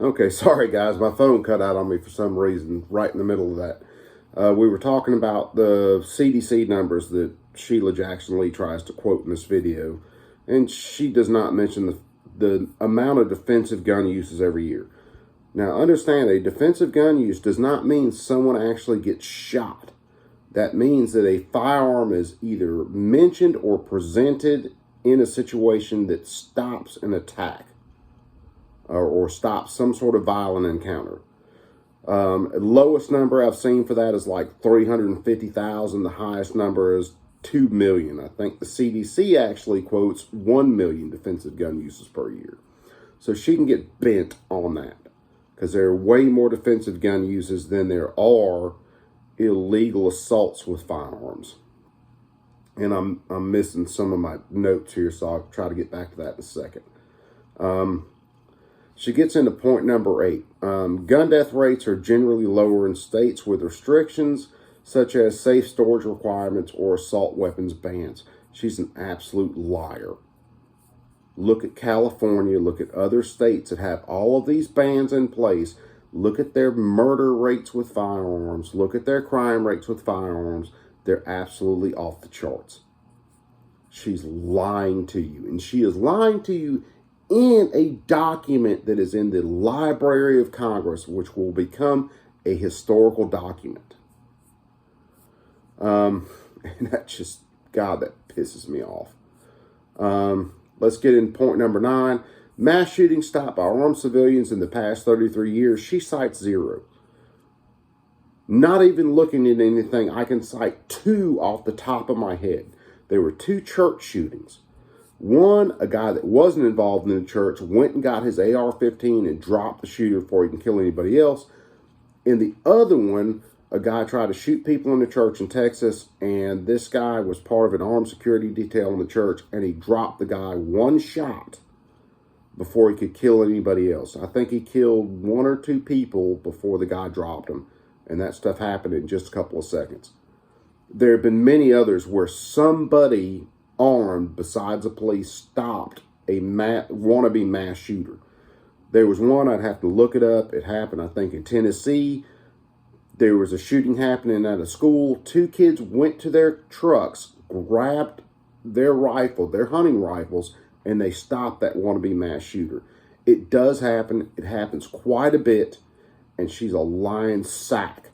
Okay, sorry guys, my phone cut out on me for some reason right in the middle of that. We were talking about the CDC numbers that Sheila Jackson Lee tries to quote in this video, and she does not mention the amount of defensive gun uses every year. Now understand, a defensive gun use does not mean someone actually gets shot. That means that a firearm is either mentioned or presented in a situation that stops an attack. Or stop some sort of violent encounter. Lowest number I've seen for that is like 350,000. The highest number is 2 million. I think the CDC actually quotes 1 million defensive gun uses per year. So she can get bent on that because there are way more defensive gun uses than there are illegal assaults with firearms. And I'm missing some of my notes here, so I'll try to get back to that in a second. She gets into point number 8. Gun death rates are generally lower in states with restrictions, such as safe storage requirements or assault weapons bans. She's an absolute liar. Look at California. Look at other states that have all of these bans in place. Look at their murder rates with firearms. Look at their crime rates with firearms. They're absolutely off the charts. She's lying to you. And she is lying to you in a document that is in the Library of Congress, which will become a historical document. And that just, God, that pisses me off. Let's get in point number 9. Mass shootings stopped by armed civilians in the past 33 years. She cites 0. Not even looking at anything, I can cite 2 off the top of my head. There were 2 church shootings. One, a guy that wasn't involved in the church went and got his AR-15 and dropped the shooter before he can kill anybody else. In the other one, a guy tried to shoot people in the church in Texas, and this guy was part of an armed security detail in the church, and he dropped the guy 1 shot before he could kill anybody else. I think he killed 1 or 2 people before the guy dropped him, and that stuff happened in just a couple of seconds. There have been many others where somebody armed besides the police stopped a wannabe mass shooter. There was one, I'd have to look it up. It happened, I think, in Tennessee. There was a shooting happening at a school. 2 kids went to their trucks, grabbed their rifle, their hunting rifles, and they stopped that wannabe mass shooter. It does happen. It happens quite a bit, and she's a lying sack.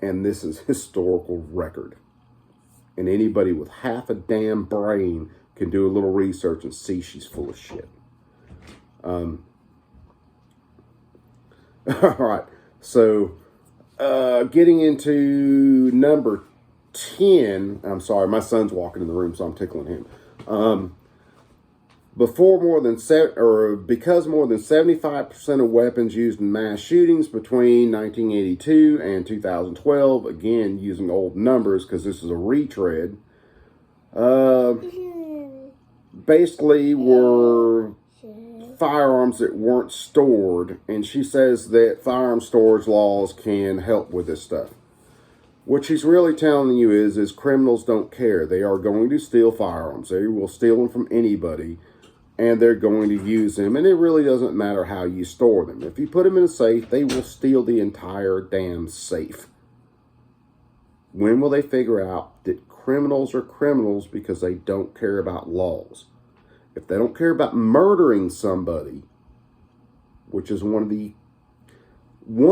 And this is historical record. And anybody with half a damn brain can do a little research and see she's full of shit. All right. So, getting into number 10. I'm sorry, my son's walking in the room, so I'm tickling him. Because more than 75% of weapons used in mass shootings between 1982 and 2012, again, using old numbers because this is a retread, basically were firearms that weren't stored, and she says that firearm storage laws can help with this stuff. What she's really telling you is criminals don't care. They are going to steal firearms. They will steal them from anybody, and they're going to use them, and it really doesn't matter how you store them. If you put them in a safe, they will steal the entire damn safe. When will they figure out that criminals are criminals because they don't care about laws? If they don't care about murdering somebody, which is one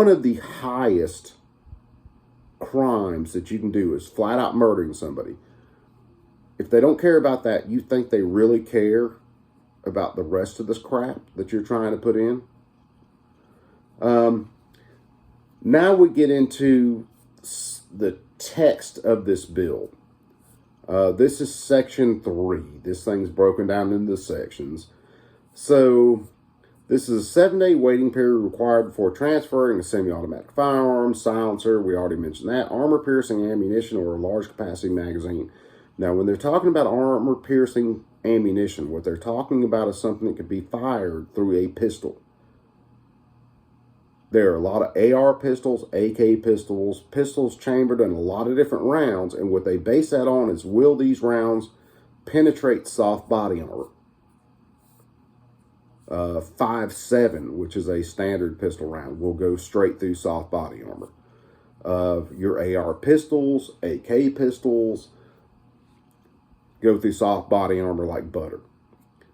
of the highest crimes that you can do is flat out murdering somebody. If they don't care about that, you think they really care about the rest of this crap that you're trying to put in? Now we get into the text of this bill. This is section 3. This thing's broken down into sections. So this is a 7-day waiting period required before transferring a semi-automatic firearm, silencer, we already mentioned that, armor-piercing ammunition, or a large-capacity magazine. Now, when they're talking about armor-piercing ammunition, what they're talking about is something that could be fired through a pistol. There are a lot of AR pistols, AK pistols, pistols chambered in a lot of different rounds, and what they base that on is, will these rounds penetrate soft body armor? .57, which is a standard pistol round, will go straight through soft body armor. Your AR pistols, AK pistols, go through soft body armor like butter.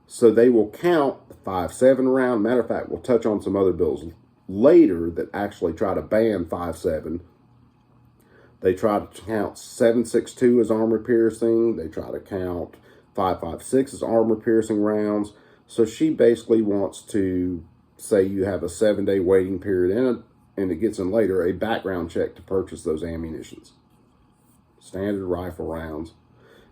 So they will count the .57 round. Matter of fact, we'll touch on some other bills later that actually try to ban .57. They try to count .762 as armor piercing. They try to count .556 as armor piercing rounds. So she basically wants to say you have a 7-day waiting period and it gets in later, a background check to purchase those ammunitions. Standard rifle rounds.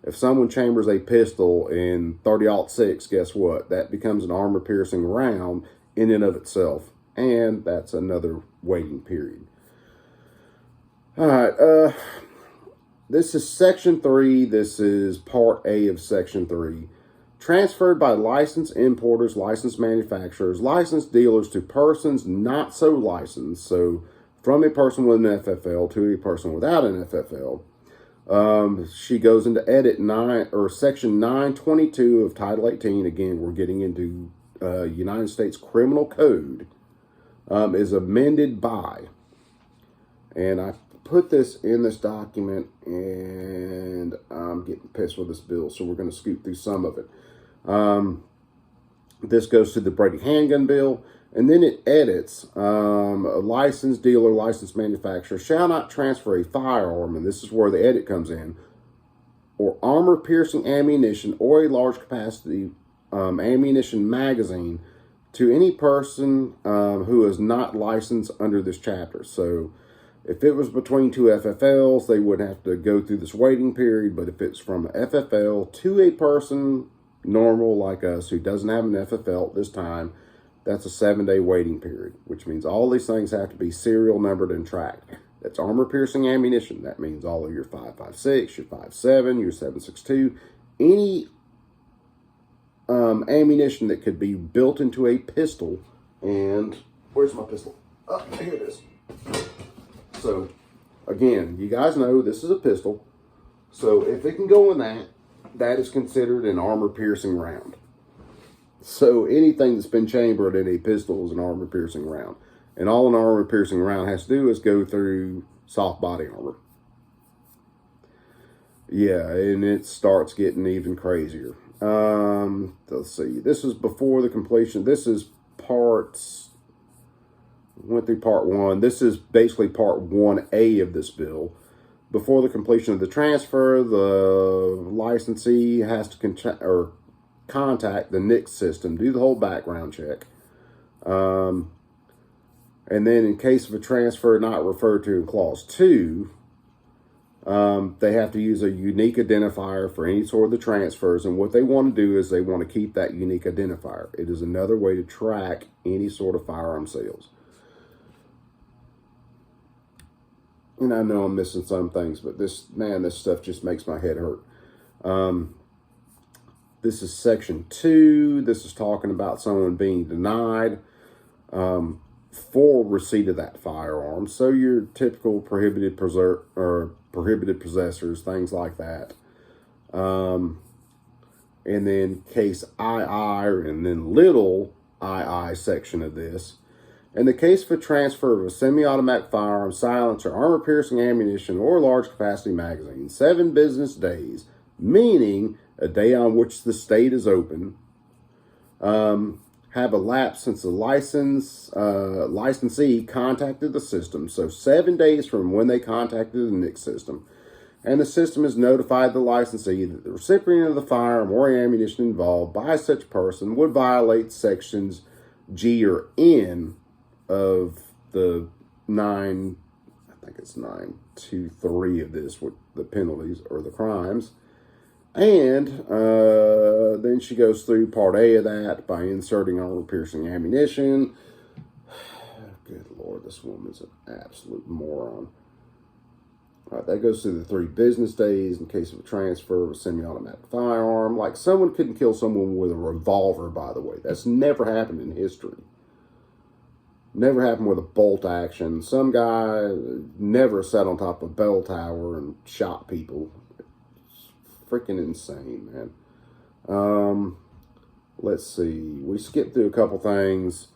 If someone chambers a pistol in .30-06, guess what? That becomes an armor piercing round in and of itself. And that's another waiting period. All right. This is Section 3. This is Part A of Section 3. Transferred by licensed importers, licensed manufacturers, licensed dealers to persons not so licensed. So from a person with an FFL to a person without an FFL. She goes into Section 922 of Title 18. Again, we're getting into United States Criminal Code. Is amended by, and I put this in this document, and I'm getting pissed with this bill, so we're going to scoot through some of it. This goes to the Brady Handgun bill, and then it edits, a licensed dealer, licensed manufacturer shall not transfer a firearm, and this is where the edit comes in, or armor-piercing ammunition or a large capacity ammunition magazine to any person who is not licensed under this chapter. So if it was between two FFLs, they wouldn't have to go through this waiting period. But if it's from FFL to a person normal like us who doesn't have an FFL at this time, that's a 7-day waiting period, which means all these things have to be serial numbered and tracked. That's armor-piercing ammunition. That means all of your 5.56, your 5.7, your 7.62, any ammunition that could be built into a pistol. And where's my pistol? Oh, here it is. So again, you guys know this is a pistol. So if it can go in that, that is considered an armor-piercing round. So anything that's been chambered in a pistol is an armor-piercing round. And all an armor-piercing round has to do is go through soft body armor. Yeah, and it starts getting even crazier. Let's see. This is before the completion. This is went through part 1. This is basically part 1A of this bill. Before the completion of the transfer, the licensee has to contact the NICS system, do the whole background check. And then in case of a transfer not referred to in Clause 2, they have to use a unique identifier for any sort of the transfers. And what they want to do is they want to keep that unique identifier. It is another way to track any sort of firearm sales. And I know I'm missing some things, but this stuff just makes my head hurt. This is Section 2. This is talking about someone being denied for receipt of that firearm. So your typical prohibited possessors, things like that. And then case II, and then little II section of this. In the case for transfer of a semi-automatic firearm, silencer, armor-piercing ammunition, or large-capacity magazine, 7 business days, meaning a day on which the state is open, have elapsed since the licensee contacted the system. So 7 days from when they contacted the NICS system. And the system has notified the licensee that the recipient of the firearm or ammunition involved by such person would violate sections G or N of the 923 of this, with the penalties or the crimes. And then she goes through part A of that by inserting armor-piercing ammunition. Good Lord, this woman's an absolute moron. All right, that goes through the 3 business days in case of a transfer of a semi-automatic firearm. Like, someone couldn't kill someone with a revolver, by the way. That's never happened in history. Never happened with a bolt action. Some guy never sat on top of a bell tower and shot people. It's freaking insane, man. let's see. We skipped through a couple things,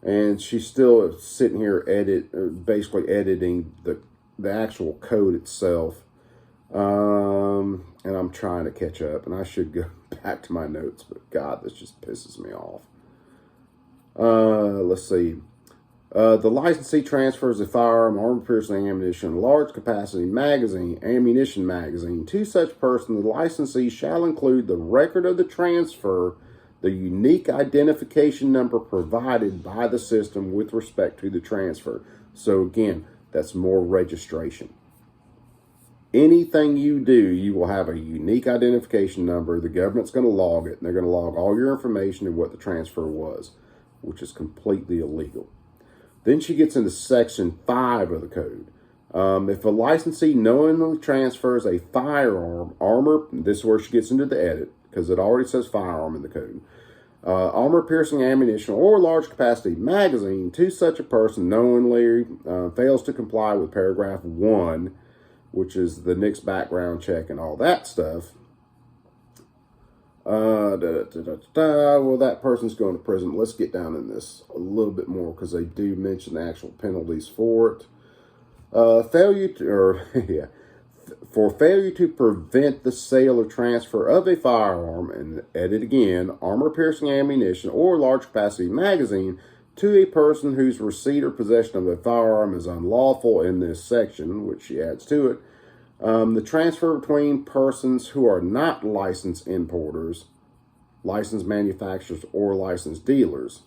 and she's still sitting here basically editing the actual code itself. And I'm trying to catch up, and I should go back to my notes, but God, this just pisses me off. Let's see. The licensee transfers a firearm, armor-piercing ammunition, large capacity ammunition magazine to such person. The licensee shall include the record of the transfer, the unique identification number provided by the system with respect to the transfer. So again, that's more registration. Anything you do, you will have a unique identification number. The government's going to log it, and they're going to log all your information and what the transfer was, which is completely illegal. Then she gets into Section 5 of the code. If a licensee knowingly transfers a firearm, this is where she gets into the edit, because it already says firearm in the code, armor-piercing ammunition or large-capacity magazine to such a person knowingly fails to comply with paragraph 1, which is the NICS background check and all that stuff, well, that person's going to prison. Let's get down in this a little bit more, because they do mention the actual penalties for it. For failure to prevent the sale or transfer of a firearm, and edit again, armor-piercing ammunition or large-capacity magazine to a person whose receipt or possession of a firearm is unlawful in this section, which she adds to it. The transfer between persons who are not licensed importers, licensed manufacturers, or licensed dealers.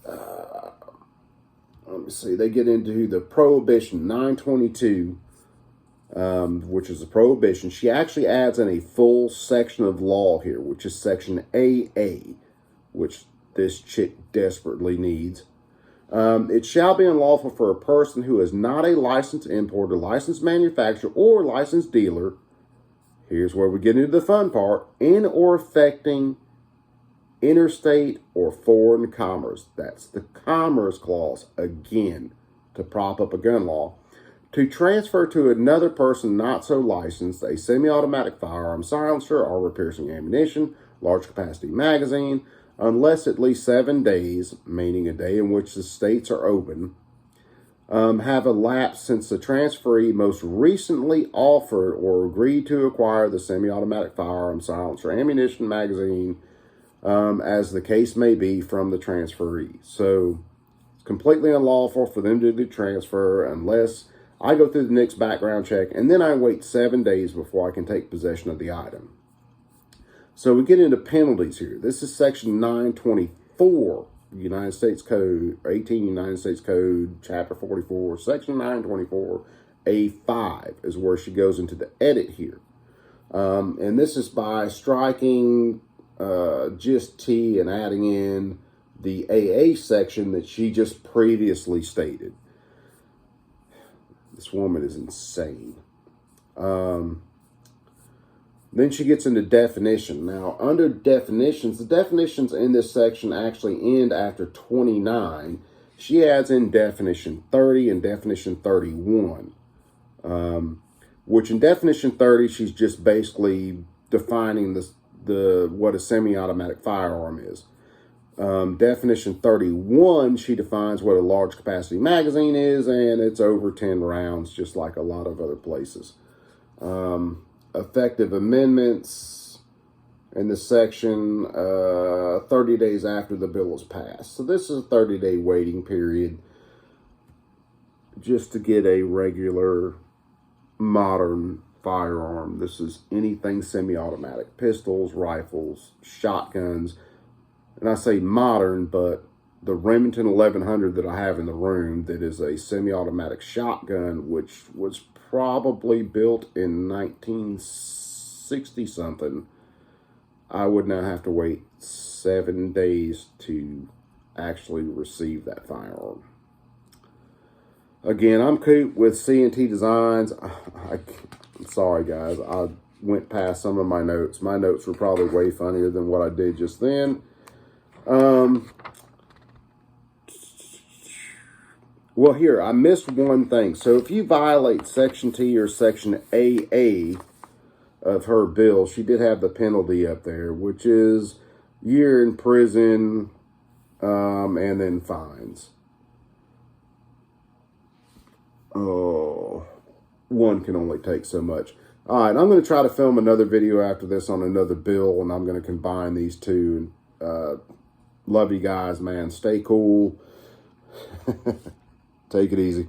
Let me see. They get into the Prohibition 922, which is a prohibition. She actually adds in a full section of law here, which is Section AA, which this chick desperately needs. It shall be unlawful for a person who is not a licensed importer, licensed manufacturer, or licensed dealer, here's where we get into the fun part, in or affecting interstate or foreign commerce. That's the commerce clause, again, to prop up a gun law. To transfer to another person not so licensed a semi-automatic firearm, silencer, armor-piercing ammunition, large capacity magazine, unless at least 7 days, meaning a day in which the states are open, have elapsed since the transferee most recently offered or agreed to acquire the semi-automatic firearm, silencer, ammunition, magazine, as the case may be, from the transferee. So it's completely unlawful for them to do the transfer unless I go through the NICS background check, and then I wait 7 days before I can take possession of the item. So we get into penalties here. This is Section 924, United States Code, 18 United States Code, Chapter 44, Section 924, A5 is where she goes into the edit here. And this is by striking just T and adding in the AA section that she just previously stated. This woman is insane. Then she gets into definition. Now, under definitions, the definitions in this section actually end after 29. She adds in definition 30 and definition 31, which in definition 30, she's just basically defining what a semi-automatic firearm is. Definition 31, she defines what a large capacity magazine is, and it's over 10 rounds, just like a lot of other places. Effective amendments in the section 30 days after the bill is passed. So this is a 30-day waiting period just to get a regular modern firearm. This is anything semi-automatic, pistols, rifles, shotguns. And I say modern, but the Remington 1100 that I have in the room that is a semi-automatic shotgun, which was probably built in 1960-something, I would now have to wait 7 days to actually receive that firearm. Again, I'm Coop with C&T Designs. I'm sorry, guys. I went past some of my notes. My notes were probably way funnier than what I did just then. Well, here, I missed one thing. So if you violate Section T or Section AA of her bill, she did have the penalty up there, which is year in prison, and then fines. Oh, one can only take so much. All right, I'm going to try to film another video after this on another bill, and I'm going to combine these two. Love you guys, man. Stay cool. Take it easy.